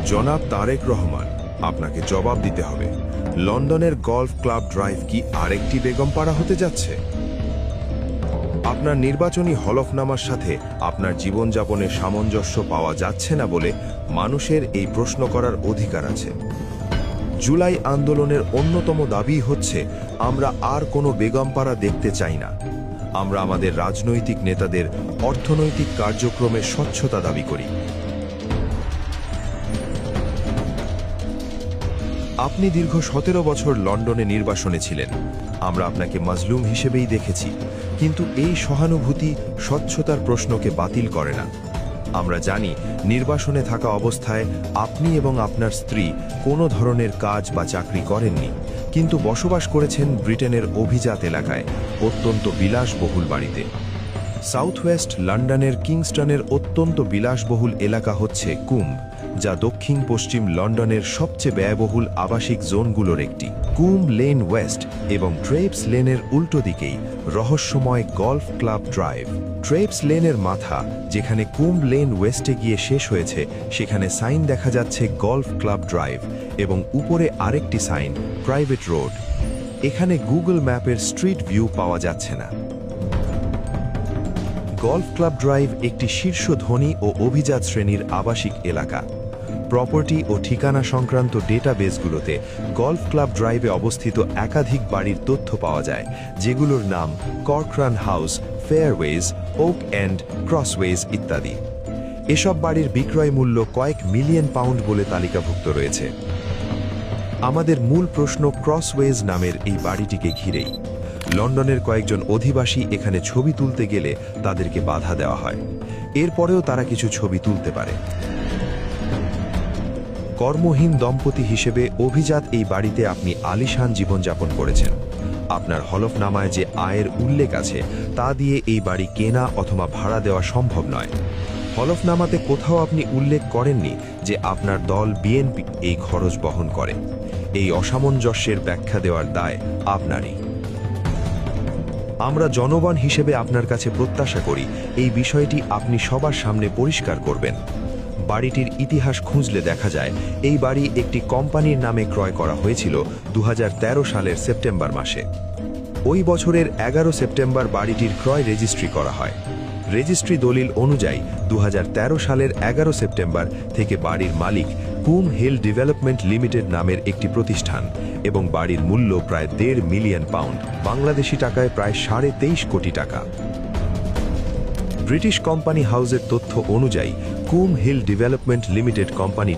জনাব তারেক রহমান, আপনাকে জবাব দিতে হবে। লন্ডনের গলফ ক্লাব ড্রাইভ কি আরেকটি বেগমপাড়া হতে যাচ্ছে? আপনার নির্বাচনী হলফনামার সাথে আপনার জীবনযাপনের সামঞ্জস্য পাওয়া যাচ্ছে না বলে মানুষের এই প্রশ্ন করার অধিকার আছে। জুলাই আন্দোলনের অন্যতম দাবি হচ্ছে আমরা আর কোনো বেগমপাড়া দেখতে চাই না। আমরা আমাদের রাজনৈতিক নেতাদের অর্থনৈতিক কার্যক্রমের স্বচ্ছতা দাবি করি। আপনি দীর্ঘ 17 বছর লন্ডনে নির্বাসনে ছিলেন। আমরা আপনাকে মাজলুম হিসেবেই দেখেছি, কিন্তু এই সহানুভূতি স্বচ্ছতার প্রশ্নকে বাতিল করে না। আমরা জানি নির্বাসনে থাকা অবস্থায় আপনি এবং আপনার স্ত্রী কোনো ধরনের কাজ বা চাকরি করেননি, কিন্তু বসবাস করেছেন ব্রিটেনের অভিজাত এলাকায় অত্যন্ত বিলাসবহুল বাড়িতে। সাউথ ওয়েস্ট লন্ডনের কিংস্টনের অত্যন্ত বিলাসবহুল এলাকা হচ্ছে কুম্ব, যা দক্ষিণ পশ্চিম লন্ডনের সবচেয়ে ব্যয়বহুল আবাসিক জোনগুলোর একটি। কুম্ব লেন ওয়েস্ট এবং ট্রেপস লেনের উল্টো দিকেই রহস্যময় গলফ ক্লাব ড্রাইভ। ট্রেপস লেনের মাথা, যেখানে কুম্ব লেন ওয়েস্টে গিয়ে শেষ হয়েছে, সেখানে সাইন দেখা যাচ্ছে গলফ ক্লাব ড্রাইভ এবং উপরে আরেকটি সাইন প্রাইভেট রোড। এখানে গুগল ম্যাপের স্ট্রিট ভিউ পাওয়া যাচ্ছে না। গলফ ক্লাব ড্রাইভ একটি শীর্ষ ধনী ও অভিজাত শ্রেণীর আবাসিক এলাকা। প্রপার্টি ও ঠিকানা সংক্রান্ত ডেটাবেসগুলোতে গলফ ক্লাব ড্রাইভে অবস্থিত একাধিক বাড়ির তথ্য পাওয়া যায়, যেগুলোর নাম কর্করান হাউস, ফেয়ারওয়েজ, ওক এন্ড, ক্রসওয়েজ ইত্যাদি। এসব বাড়ির বিক্রয় মূল্য কয়েক মিলিয়ন পাউন্ড বলে তালিকাভুক্ত রয়েছে। আমাদের মূল প্রশ্ন ক্রসওয়েজ নামের এই বাড়িটিকে ঘিরেই। লন্ডনের কয়েকজন অধিবাসী এখানে ছবি তুলতে গেলে তাদেরকে বাধা দেওয়া হয়। এরপরেও তারা কিছু ছবি তুলতে পারে। কর্মহীন দম্পতি হিসেবে অভিজাত এই বাড়িতে আপনি আলিশান জীবনযাপন করেছেন। আপনার হলফনামায় যে আয়ের উল্লেখ আছে তা দিয়ে এই বাড়ি কেনা অথবা ভাড়া দেওয়া সম্ভব নয়। হলফনামাতে কোথাও আপনি উল্লেখ করেননি যে আপনার দল বিএনপি এই খরচ বহন করে। এই অসামঞ্জস্যের ব্যাখ্যা দেওয়ার দায় আপনারই। আমরা জনগণ হিসেবে আপনার কাছে প্রত্যাশা করি এই বিষয়টি আপনি সবার সামনে পরিষ্কার করবেন। বাড়িটির ইতিহাস খুঁজলে দেখা যায় এই বাড়ি একটি কোম্পানির নামে ক্রয় করা হয়েছিল 2013 সালের সেপ্টেম্বর মাসে। ওই বছরের 11 সেপ্টেম্বর বাড়িটির ক্রয় রেজিস্ট্রি করা হয়। রেজিস্ট্রি দলিল অনুযায়ী 2013 সালের 11 সেপ্টেম্বর থেকে বাড়ির মালিক কুম হিল ডেভেলপমেন্ট লিমিটেড নামের একটি প্রতিষ্ঠান এবং বাড়ির মূল্য প্রায় 1.5 মিলিয়ন পাউন্ড, বাংলাদেশি টাকায় প্রায় 23.5 কোটি টাকা। ব্রিটিশ কোম্পানি হাউসের তথ্য অনুযায়ী কুম হিল ডেভেলপমেন্ট লিমিটেড কোম্পানি